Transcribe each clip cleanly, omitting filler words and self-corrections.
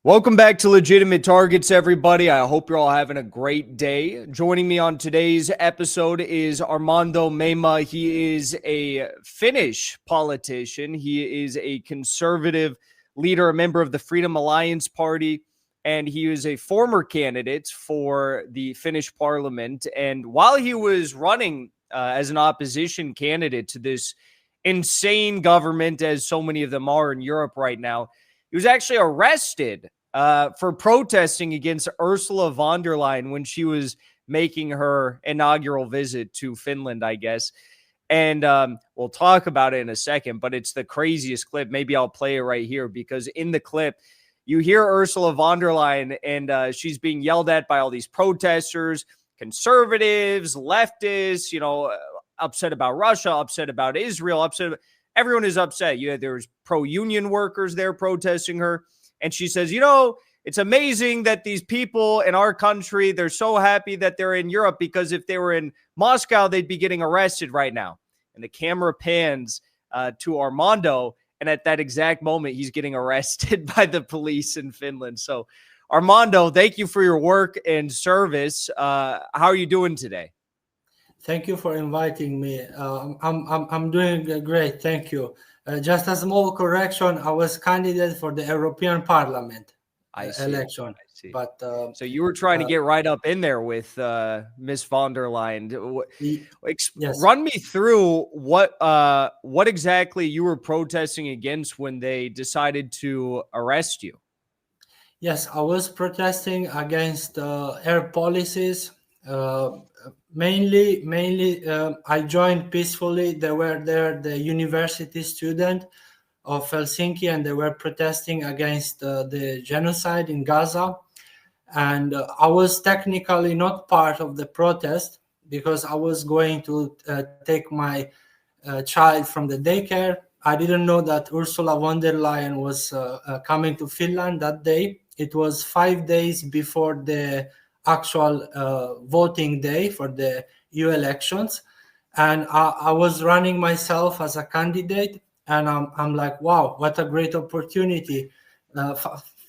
Welcome back to Legitimate Targets, everybody. I hope you're all having a great day. Joining me on today's episode is Armando Meima. He is a Finnish politician. He is a conservative leader, a member of the Freedom Alliance Party, and he is a former candidate for the Finnish parliament. And while he was running as an opposition candidate to this insane government, as so many of them are in Europe right now, he was actually arrested for protesting against Ursula von der Leyen when she was making her inaugural visit to Finland, I guess. And we'll talk about it in a second, but it's the craziest clip. Maybe I'll play it right here because in the clip, you hear Ursula von der Leyen and she's being yelled at by all these protesters, conservatives, leftists, upset about Russia, upset about Israel, everyone is upset. There's pro-union workers there protesting her. And she says, it's amazing that these people in our country, they're so happy that they're in Europe because if they were in Moscow, they'd be getting arrested right now. And the camera pans to Armando. And at that exact moment, he's getting arrested by the police in Finland. So Armando, thank you for your work and service. How are you doing today? Thank you for inviting me. I'm doing great. Thank you. Just a small correction. I was candidate for the European Parliament election. I see. But so you were trying to get right up in there with Miss von der Leyen. Yes. Run me through what exactly you were protesting against when they decided to arrest you. Yes, I was protesting against air policies. Mainly, I joined peacefully. They were there, the university student of Helsinki, and they were protesting against the genocide in Gaza. And I was technically not part of the protest because I was going to take my child from the daycare. I didn't know that Ursula von der Leyen was coming to Finland that day. It was 5 days before the actual voting day for the EU elections, and I was running myself as a candidate, and I'm like, wow, what a great opportunity!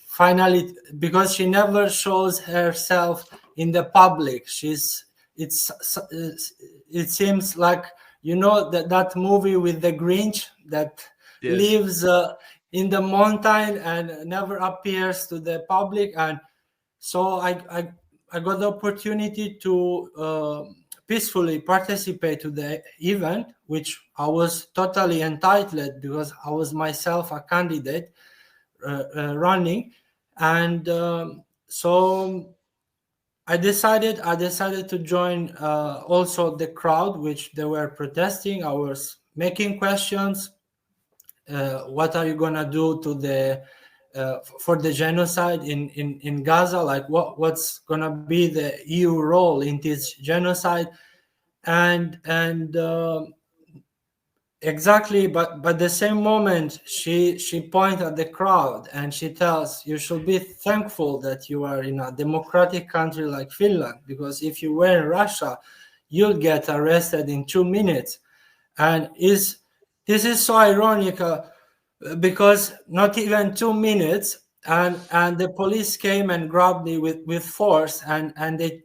Finally, because she never shows herself in the public. It seems like that movie with the Grinch that Yes. lives in the mountain and never appears to the public, and so I got the opportunity to peacefully participate to the event, which I was totally entitled because I was myself a candidate running, and so I decided to join also the crowd which they were protesting. I was making questions. What are you gonna do to the for the genocide in Gaza? Like what's gonna be the EU role in this genocide? And exactly, but the same moment she pointed at the crowd and she tells, you should be thankful that you are in a democratic country like Finland, because if you were in Russia, you'll get arrested in 2 minutes. And this is so ironic. Because not even 2 minutes, and the police came and grabbed me with force, and they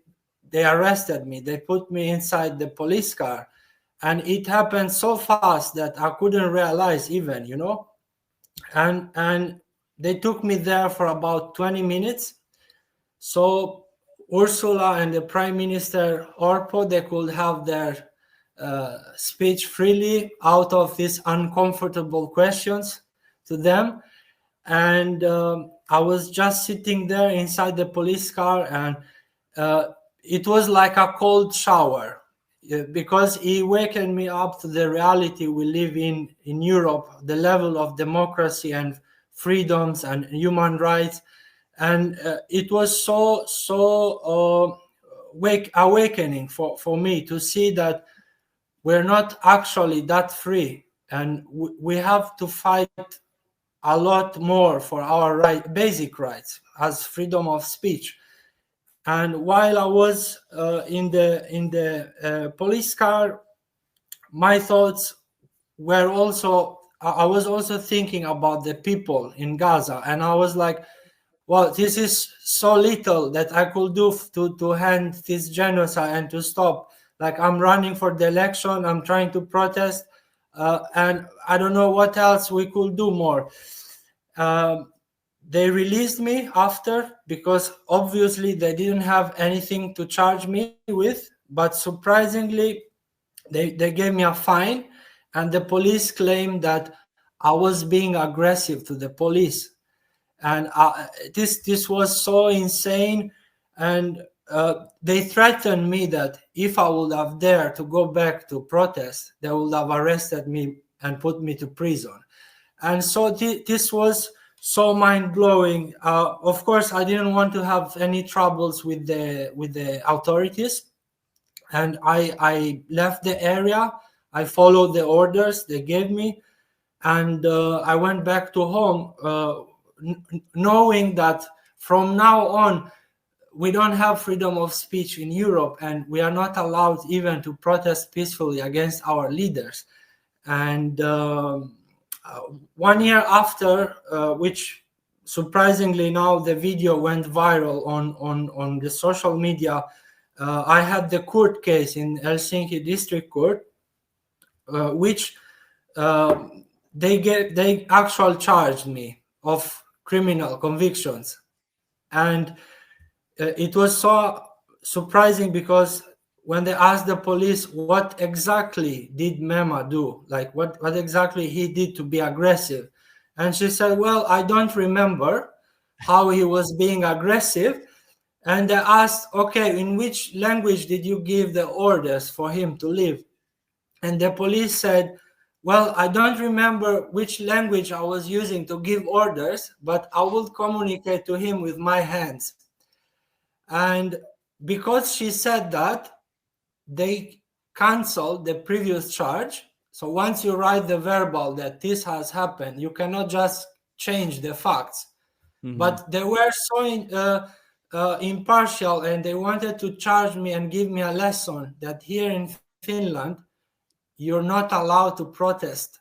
arrested me. They put me inside the police car, and it happened so fast that I couldn't realize even, and they took me there for about 20 minutes. So Ursula and the Prime Minister Orpo, they could have their speech freely out of these uncomfortable questions to them, and I was just sitting there inside the police car, and it was like a cold shower because he wakened me up to the reality we live in Europe, the level of democracy and freedoms and human rights, and it was so awakening for me to see that we're not actually that free, and we have to fight a lot more for our basic rights as freedom of speech. And while I was in the police car, my thoughts were also, I was also thinking about the people in Gaza, and I was like, well, this is so little that I could do to end this genocide and to stop. Like, I'm running for the election, I'm trying to protest, and I don't know what else we could do more. They released me after, because obviously they didn't have anything to charge me with, but surprisingly, they gave me a fine, and the police claimed that I was being aggressive to the police. And this was so insane. And they threatened me that if I would have dared to go back to protest, they would have arrested me and put me to prison. And so this was so mind-blowing. Of course, I didn't want to have any troubles with the authorities, and I left the area. I followed the orders they gave me, and I went back to home, knowing that from now on we don't have freedom of speech in Europe, and we are not allowed even to protest peacefully against our leaders. And 1 year after, which surprisingly now the video went viral on the social media, I had the court case in Helsinki District Court, which they actually charged me of criminal convictions. And it was so surprising, because when they asked the police what exactly did Mema do, like what exactly he did to be aggressive, and she said, well, I don't remember how he was being aggressive. And they asked, okay, in which language did you give the orders for him to leave? And the police said, well, I don't remember which language I was using to give orders, but I will communicate to him with my hands. And because she said that, they canceled the previous charge. So once you write the verbal that this has happened, you cannot just change the facts. Mm-hmm. But they were so impartial, and they wanted to charge me and give me a lesson that here in Finland, you're not allowed to protest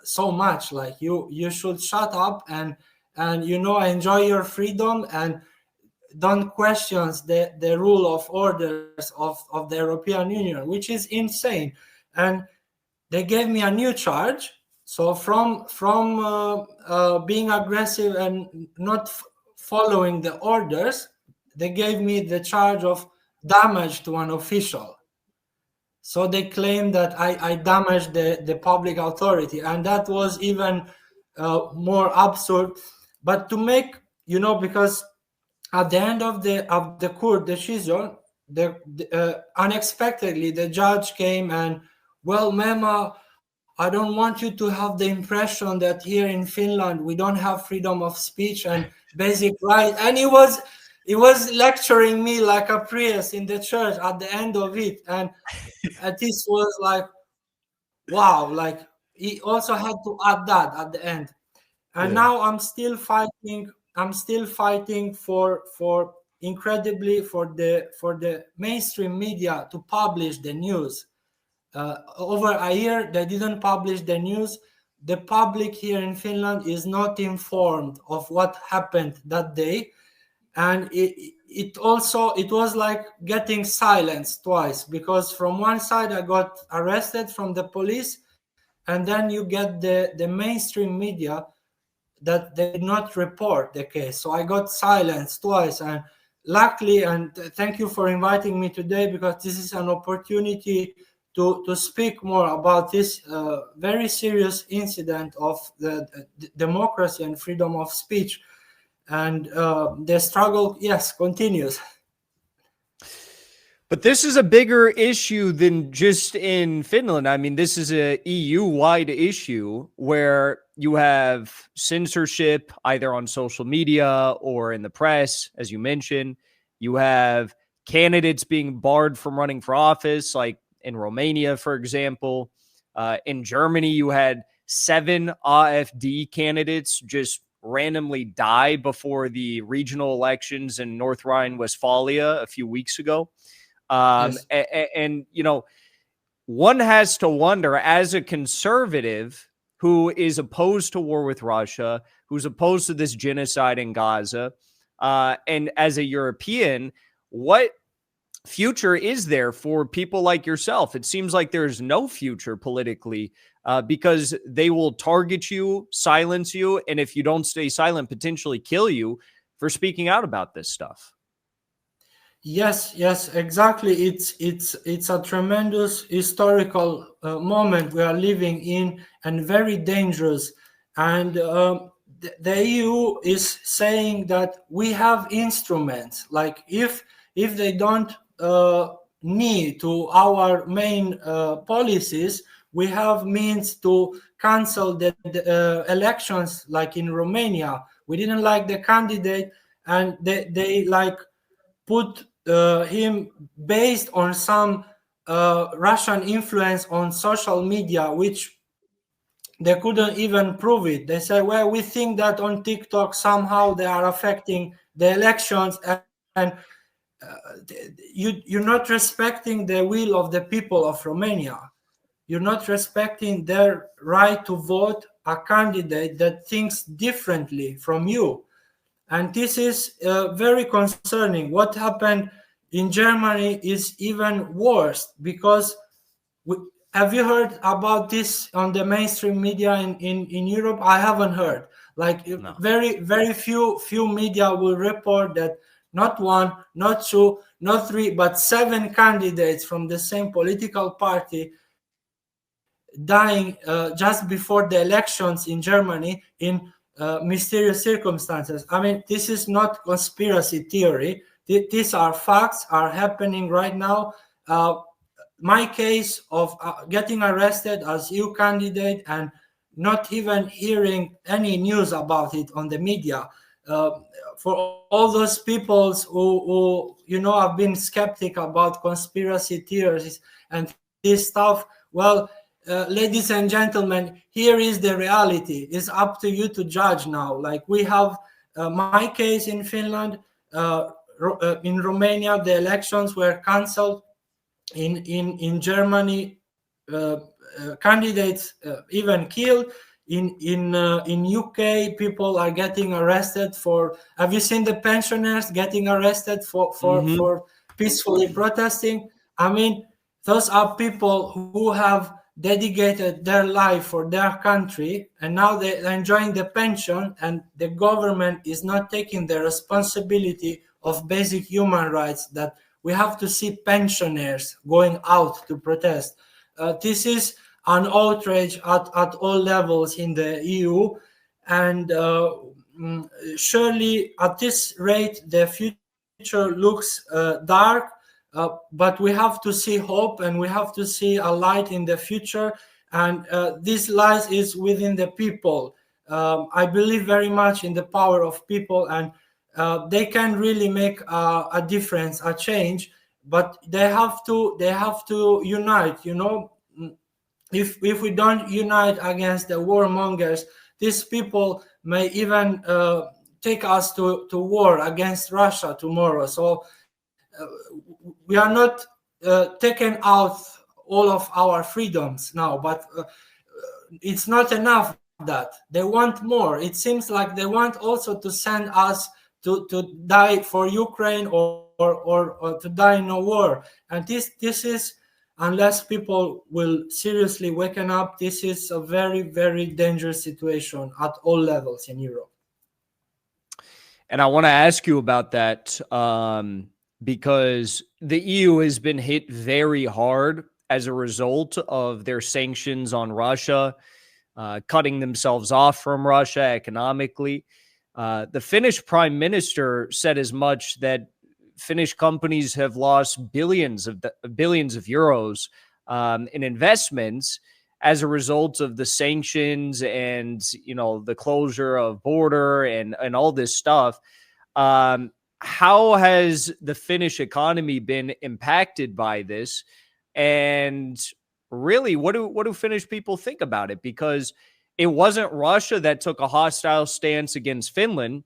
so much. Like, you should shut up and enjoy your freedom, and don't question the rule of orders of the European Union, which is insane. And they gave me a new charge. So from being aggressive and not following the orders, they gave me the charge of damage to an official. So they claimed that I damaged the public authority, and that was even more absurd. But to make, because at the end of the court decision, unexpectedly the judge came and, well, Mema, I don't want you to have the impression that here in Finland we don't have freedom of speech and basic rights. And he was lecturing me like a priest in the church at the end of it. And this was like, wow, like he also had to add that at the end. And now I'm still fighting for incredibly for the mainstream media to publish the news. Over a year they didn't publish the news. The public here in Finland is not informed of what happened that day, and it was like getting silenced twice, because from one side I got arrested from the police, and then you get the mainstream media that they did not report the case. So I got silenced twice, and luckily, and thank you for inviting me today, because this is an opportunity to speak more about this very serious incident of the democracy and freedom of speech. And the struggle, yes, continues. But this is a bigger issue than just in Finland. I mean, this is a EU-wide issue where you have censorship either on social media or in the press, as you mentioned. You have candidates being barred from running for office, like in Romania, for example. In Germany, you had 7 AfD candidates just randomly die before the regional elections in North Rhine-Westphalia a few weeks ago. Yes. And one has to wonder, as a conservative who is opposed to war with Russia, who's opposed to this genocide in Gaza. And as a European, what future is there for people like yourself? It seems like there's no future politically, because they will target you, silence you, and if you don't stay silent, potentially kill you for speaking out about this stuff. Yes, exactly. It's a tremendous historical moment we are living in, and very dangerous. And the EU is saying that we have instruments. Like if they don't knee to our main policies, we have means to cancel the elections. Like in Romania, we didn't like the candidate, and they like put him based on some Russian influence on social media, which they couldn't even prove it. They say, well, we think that on TikTok somehow they are affecting the elections, and you're not respecting the will of the people of Romania. You're not respecting their right to vote a candidate that thinks differently from you. And this is very concerning. What happened in Germany is even worse, because have you heard about this on the mainstream media in Europe? I haven't heard. Like no. Very few media will report that not one, not two, not three, but 7 candidates from the same political party dying just before the elections in Germany in mysterious circumstances. I mean, this is not conspiracy theory. These are facts, are happening right now. My case of getting arrested as EU candidate and not even hearing any news about it on the media. For all those people who have been skeptic about conspiracy theories and this stuff, well, ladies and gentlemen, here is the reality. It's up to you to judge now. Like we have my case in Finland, in Romania, the elections were cancelled. In Germany, candidates even killed. In UK, people are getting arrested for. Have you seen the pensioners getting arrested for peacefully protesting? I mean, those are people who have dedicated their life for their country, and now they're enjoying the pension, and the government is not taking the responsibility of basic human rights, that we have to see pensioners going out to protest. This is an outrage at all levels in the EU, and surely at this rate the future looks dark. But we have to see hope, and we have to see a light in the future, and this light is within the people. I believe very much in the power of people, and they can really make a difference, a change, but they have to unite. If we don't unite against the warmongers, these people may even take us to war against Russia tomorrow. So we are not taking out all of our freedoms now, but it's not enough that they want more. It seems like they want also to send us to die for Ukraine or to die in a war. And this is, unless people will seriously waken up, this is a very, very dangerous situation at all levels in Europe. And I want to ask you about that. Because the EU has been hit very hard as a result of their sanctions on Russia, cutting themselves off from Russia economically. The Finnish prime minister said as much, that Finnish companies have lost billions of euros in investments as a result of the sanctions and, the closure of border and all this stuff. How has the Finnish economy been impacted by this? And really, what do Finnish people think about it? Because it wasn't Russia that took a hostile stance against Finland.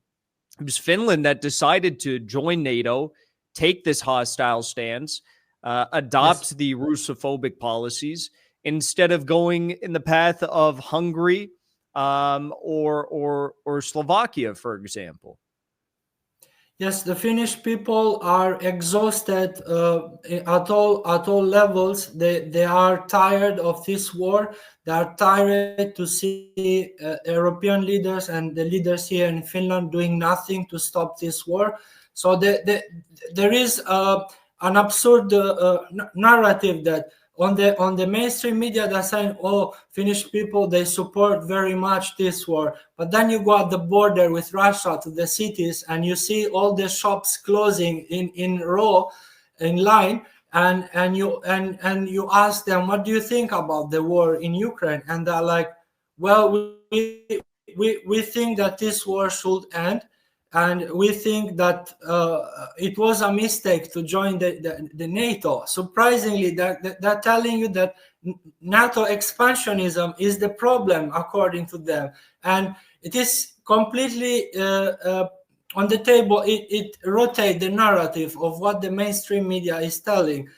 It was Finland that decided to join NATO, take this hostile stance, adopt the Russophobic policies, instead of going in the path of Hungary or Slovakia, for example? Yes, the Finnish people are exhausted at all levels. They are tired of this war. They are tired to see European leaders and the leaders here in Finland doing nothing to stop this war. So there is an absurd narrative that on the mainstream media they're saying, oh, Finnish people, they support very much this war. But then you go at the border with Russia to the cities and you see all the shops closing in row, in line, and you ask them, what do you think about the war in Ukraine? And they're like, well, we think that this war should end, and we think that it was a mistake to join the NATO. Surprisingly, they're telling you that NATO expansionism is the problem, according to them. And it is completely on the table. It rotates the narrative of what the mainstream media is telling.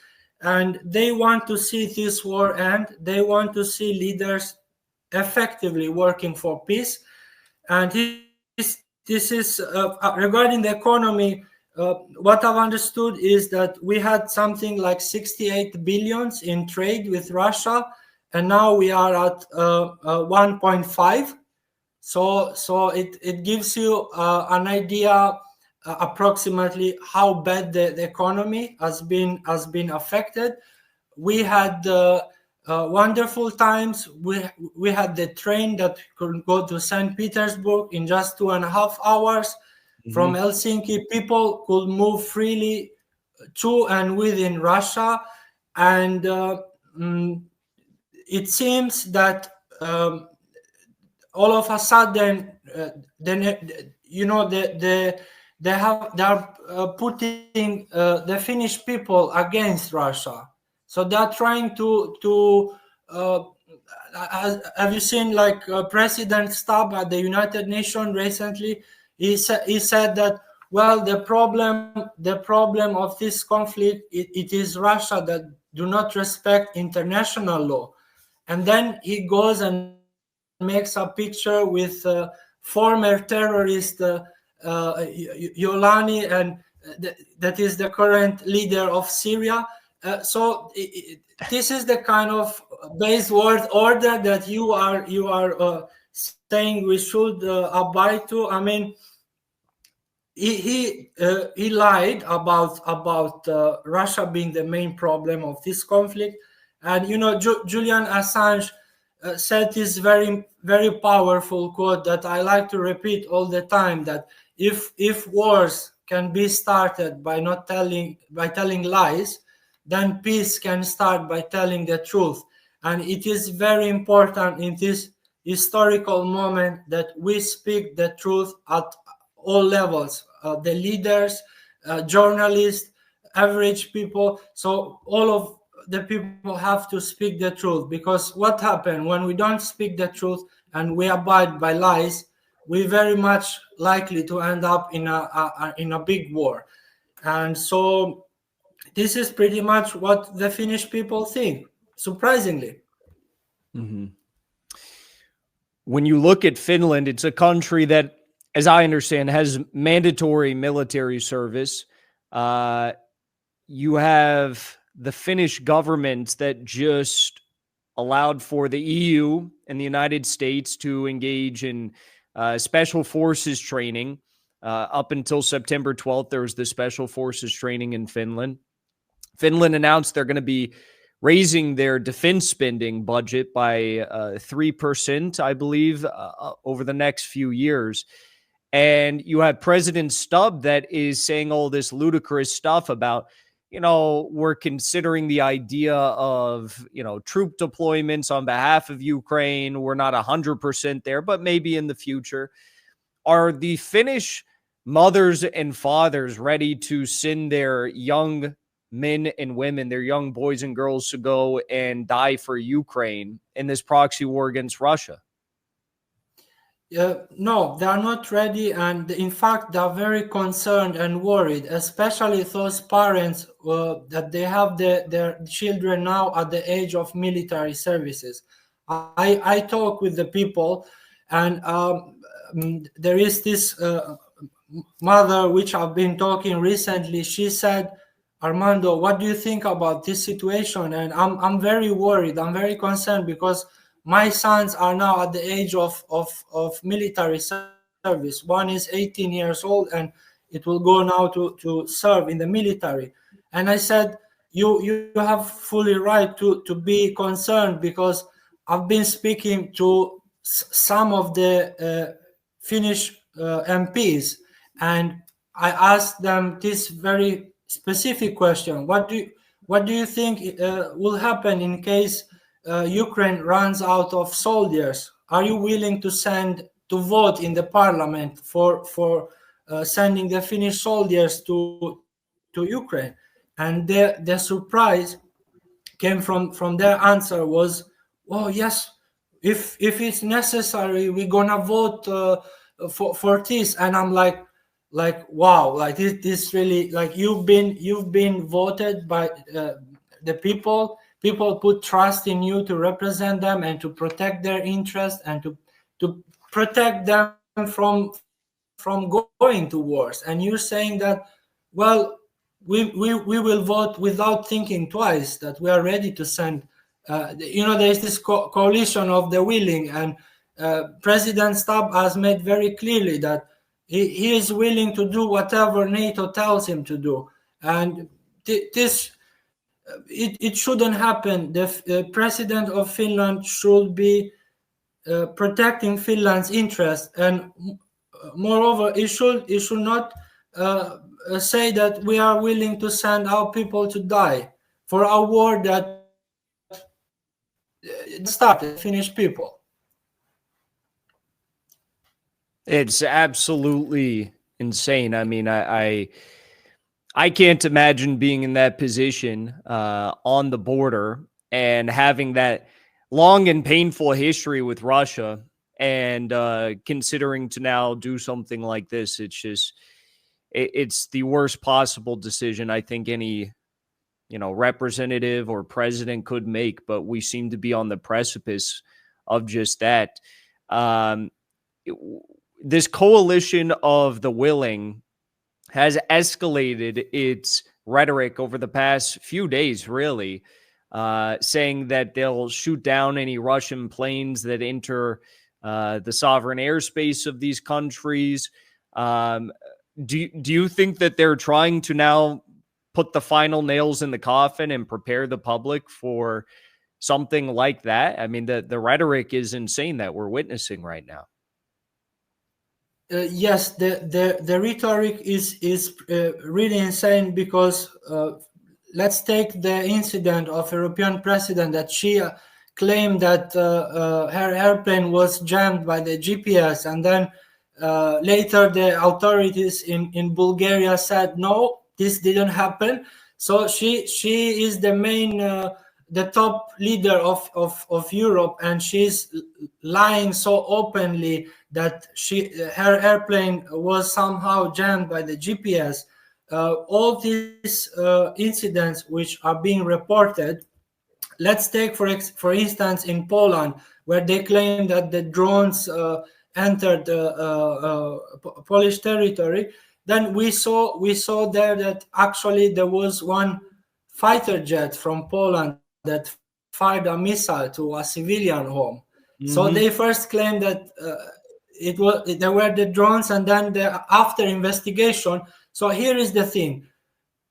And they want to see this war end. They want to see leaders effectively working for peace. And this is regarding the economy. What I've understood is that we had something like 68 billions in trade with Russia, and now we are at 1.5. So it gives you an idea approximately how bad the economy has been affected. We had wonderful times. We had the train that could go to St. Petersburg in just 2.5 hours. Mm-hmm. From Helsinki, people could move freely to and within Russia, and it seems that all of a sudden, they are putting the Finnish people against Russia. So they're trying to have you seen like President Stubb at the United Nations recently? He said that, well, the problem of this conflict, it is Russia that do not respect international law. And then he goes and makes a picture with former terrorist Yolani, and that is the current leader of Syria. So this is the kind of base world order that you are saying we should abide to. I mean, he lied about Russia being the main problem of this conflict, and Julian Assange said this very, very powerful quote that I like to repeat all the time, that if wars can be started by telling lies, then peace can start by telling the truth. And it is very important in this historical moment that we speak the truth at all levels, the leaders, journalists, average people. So all of the people have to speak the truth, because what happens when we don't speak the truth and we abide by lies, we're very much likely to end up in a big war. And so this is pretty much what the Finnish people think, surprisingly. Mm-hmm. When you look at Finland, it's a country that, as I understand, has mandatory military service. You have the Finnish government that just allowed for the EU and the United States to engage in special forces training. Up until September 12th, there was the special forces training in Finland. Finland announced they're going to be raising their defense spending budget by 3%, I believe, over the next few years. And you have President Stubb that is saying all this ludicrous stuff about, we're considering the idea of, troop deployments on behalf of Ukraine. We're not 100% there, but maybe in the future. Are the Finnish mothers and fathers ready to send their young men and women, their young boys and girls, to go and die for Ukraine in this proxy war against Russia? No, they are not ready, and in fact, they are very concerned and worried, especially those parents that they have their children now at the age of military services. I talk with the people, and there is this mother which I've been talking recently. She said, Armando, what do you think about this situation? And I'm very worried. I'm very concerned because my sons are now at the age of military service. One is 18 years old and it will go now to serve in the military. And I said, you have fully right to be concerned, because I've been speaking to some of the Finnish MPs, and I asked them this very specific question: what do you think will happen in case Ukraine runs out of soldiers? Are you willing to send to vote in the parliament for sending the Finnish soldiers to Ukraine? And the surprise came from their answer was, oh yes, if it's necessary, we're gonna vote for this. And I'm like wow, like this really, like you've been voted by the people. People put trust in you to represent them and to protect their interests and to protect them from going to wars. And you're saying that, well, we will vote without thinking twice, that we are ready to send. There is this coalition of the willing, and President Stubb has made very clearly that he is willing to do whatever NATO tells him to do. And this it shouldn't happen. The president of Finland should be protecting Finland's interest, and moreover, it should not say that we are willing to send our people to die for a war that started the Finnish people. It's absolutely insane. I mean, I can't imagine being in that position on the border and having that long and painful history with Russia, and considering to now do something like this. It's just, it's the worst possible decision I think any, representative or president could make, but we seem to be on the precipice of just that. This coalition of the willing has escalated its rhetoric over the past few days, really, saying that they'll shoot down any Russian planes that enter the sovereign airspace of these countries. Do you think that they're trying to now put the final nails in the coffin and prepare the public for something like that? I mean, the rhetoric is insane that we're witnessing right now. Yes, the rhetoric is really insane, because let's take the incident of European president that she claimed that her airplane was jammed by the GPS, and then later the authorities in Bulgaria said no, this didn't happen. So she is the main the top leader of Europe, and she's lying so openly that her airplane was somehow jammed by the GPS. All these incidents which are being reported, let's take for instance in Poland, where they claim that the drones entered Polish territory. Then we saw there that actually there was one fighter jet from Poland that fired a missile to a civilian home. Mm-hmm. So they first claimed that there were the drones, and then after investigation. So here is the thing: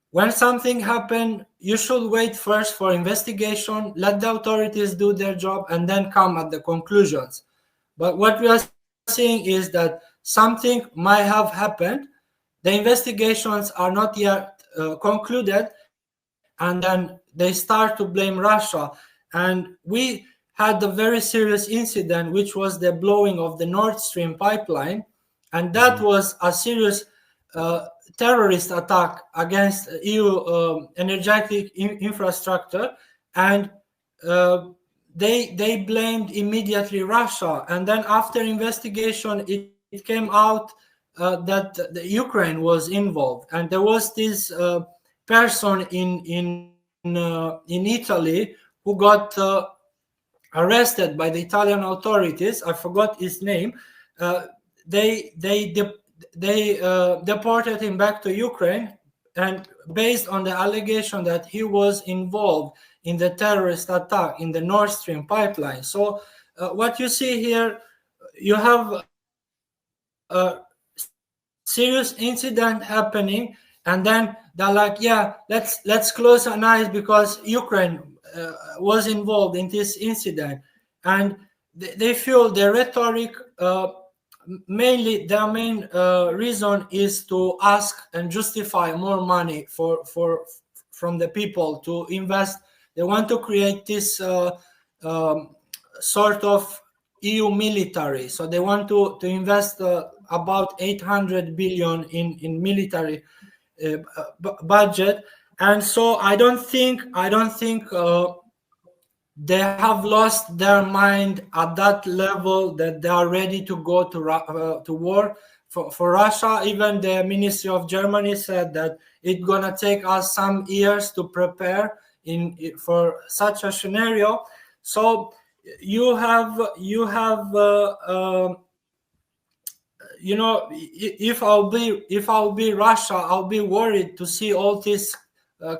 when something happened, you should wait first for investigation, let the authorities do their job, and then come at the conclusions. But what we are seeing is that something might have happened. The investigations are not yet concluded, and then they start to blame Russia. And we had a very serious incident, which was the blowing of the Nord Stream pipeline, and that was a serious terrorist attack against EU energetic infrastructure. And they blamed immediately Russia, and then after investigation, it came out that the Ukraine was involved, and there was this person in Italy who got arrested by the Italian authorities. I forgot his name. They deported him back to Ukraine, and based on the allegation that he was involved in the terrorist attack in the Nord Stream pipeline. So what you see here, you have a serious incident happening, and then they're like, yeah, let's close our eyes because Ukraine was involved in this incident, and they feel the rhetoric. Mainly, their main reason is to ask and justify more money from the people to invest. They want to create this sort of EU military. So they want to invest about 800 billion in military budget. And so I don't think they have lost their mind at that level that they are ready to go to war. For Russia, even the Ministry of Germany said that it's gonna take us some years to prepare for such a scenario. So you have if I'll be Russia, I'll be worried to see all these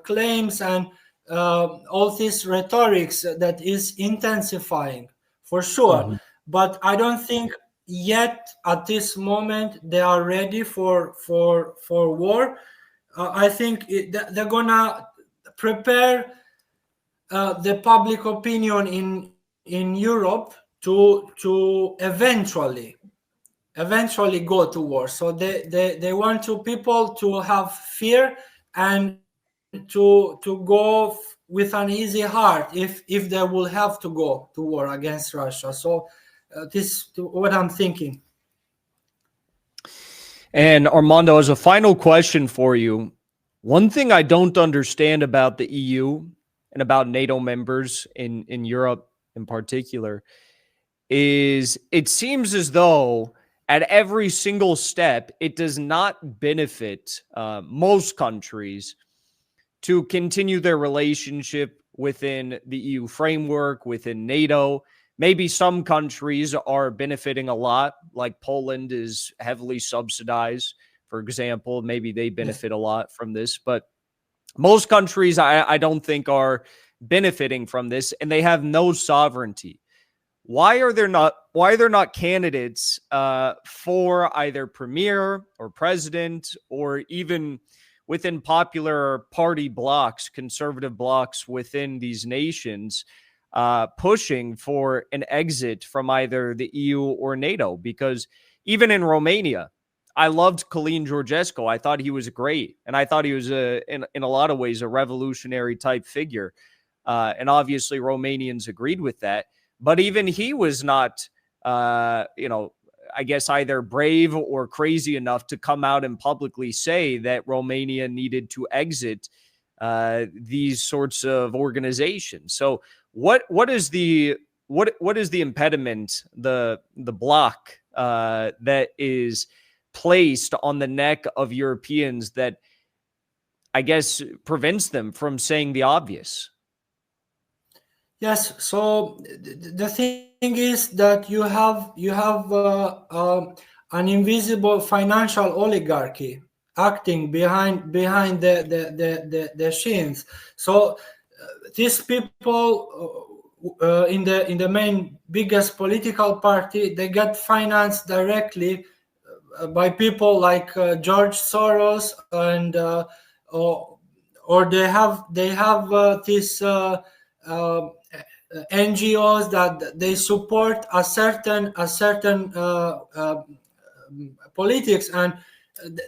claims and all this rhetorics that is intensifying for sure. Mm-hmm. But I don't think yet at this moment they are ready for war. I think they're gonna prepare the public opinion in Europe to eventually go to war. So they want people to have fear and to go with an easy heart if they will have to go to war against Russia. So this is what I'm thinking. And Armando, as a final question for you, one thing I don't understand about the EU and about NATO members in Europe in particular is it seems as though at every single step, it does not benefit most countries to continue their relationship within the EU framework, within NATO. Maybe some countries are benefiting a lot, like Poland is heavily subsidized, for example. Maybe they benefit a lot from this, but most countries I don't think are benefiting from this, and they have no sovereignty. Why are there not candidates for either premier or president, or even within popular party blocks, conservative blocks within these nations, pushing for an exit from either the EU or NATO? Because even in Romania, I loved Călin Georgescu. I thought he was great, and I thought he was in a lot of ways a revolutionary type figure. And obviously, Romanians agreed with that. But even he was not, I guess either brave or crazy enough to come out and publicly say that Romania needed to exit these sorts of organizations. So what is the impediment, the block that is placed on the neck of Europeans that I guess prevents them from saying the obvious? Yes. So the thing is that you have an invisible financial oligarchy acting behind the scenes. So these people in the main biggest political party, they get financed directly by people like George Soros, and or they have this NGOs that they support a certain politics. And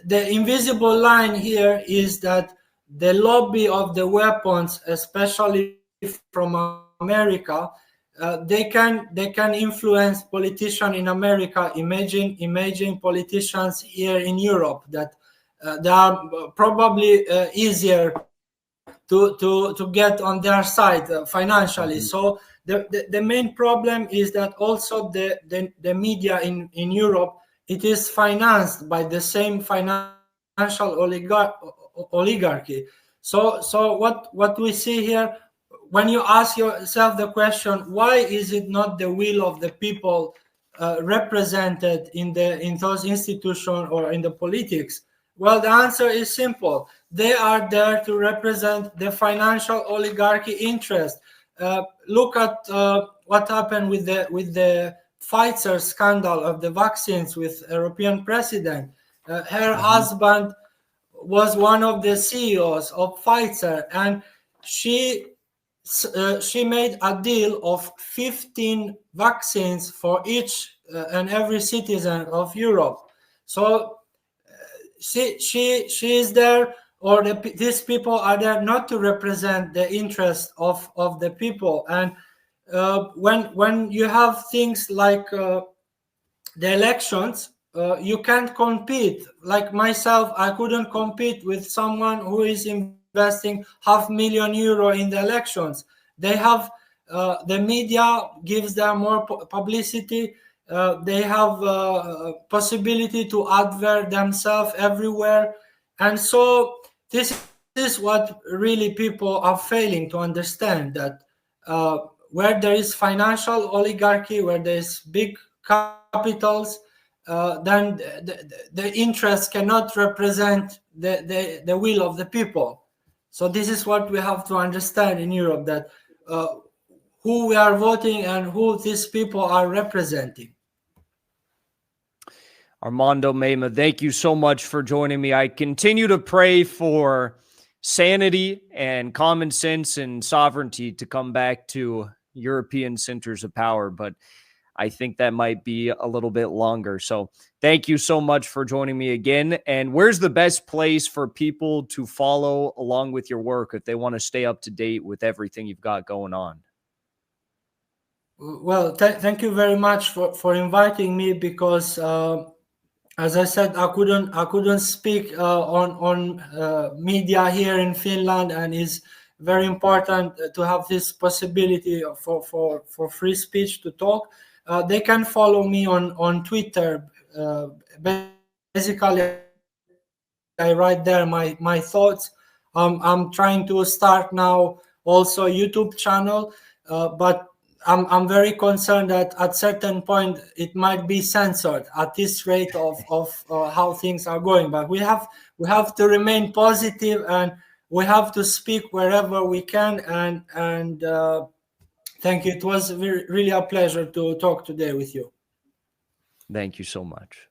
the invisible line here is that the lobby of the weapons, especially from America, they can influence politicians in America. Imagine politicians here in Europe that they are probably easier to get on their side financially. So The main problem is that also the media in Europe, it is financed by the same financial oligarchy. So what we see here, when you ask yourself the question, why is it not the will of the people represented in those institutions or in the politics? Well, the answer is simple. They are there to represent the financial oligarchy interest. Look at what happened with the Pfizer scandal of the vaccines with European president. Her husband was one of the CEOs of Pfizer, and she made a deal of 15 vaccines for each and every citizen of Europe. So she is there, or these people are there not to represent the interest of the people. And when you have things like the elections, you can't compete. Like myself, I couldn't compete with someone who is investing €500,000 in the elections. They have the media gives them more publicity. They have possibility to advert themselves everywhere, and so this is what really people are failing to understand, that where there is financial oligarchy, where there is big capitals, then the interests cannot represent the will of the people. So this is what we have to understand in Europe, that who we are voting and who these people are representing. Armando Mema, thank you so much for joining me. I continue to pray for sanity and common sense and sovereignty to come back to European centers of power, but I think that might be a little bit longer. So thank you so much for joining me again. And where's the best place for people to follow along with your work if they want to stay up to date with everything you've got going on? Well, thank you very much for inviting me, because as I said, I couldn't speak on media here in Finland, and it's very important to have this possibility for free speech to talk. They can follow me on Twitter. Basically, I write there my thoughts. I'm trying to start now also a YouTube channel, but I'm very concerned that at certain point it might be censored at this rate of how things are going. But we have to remain positive, and we have to speak wherever we can. And thank you. It was really a pleasure to talk today with you. Thank you so much.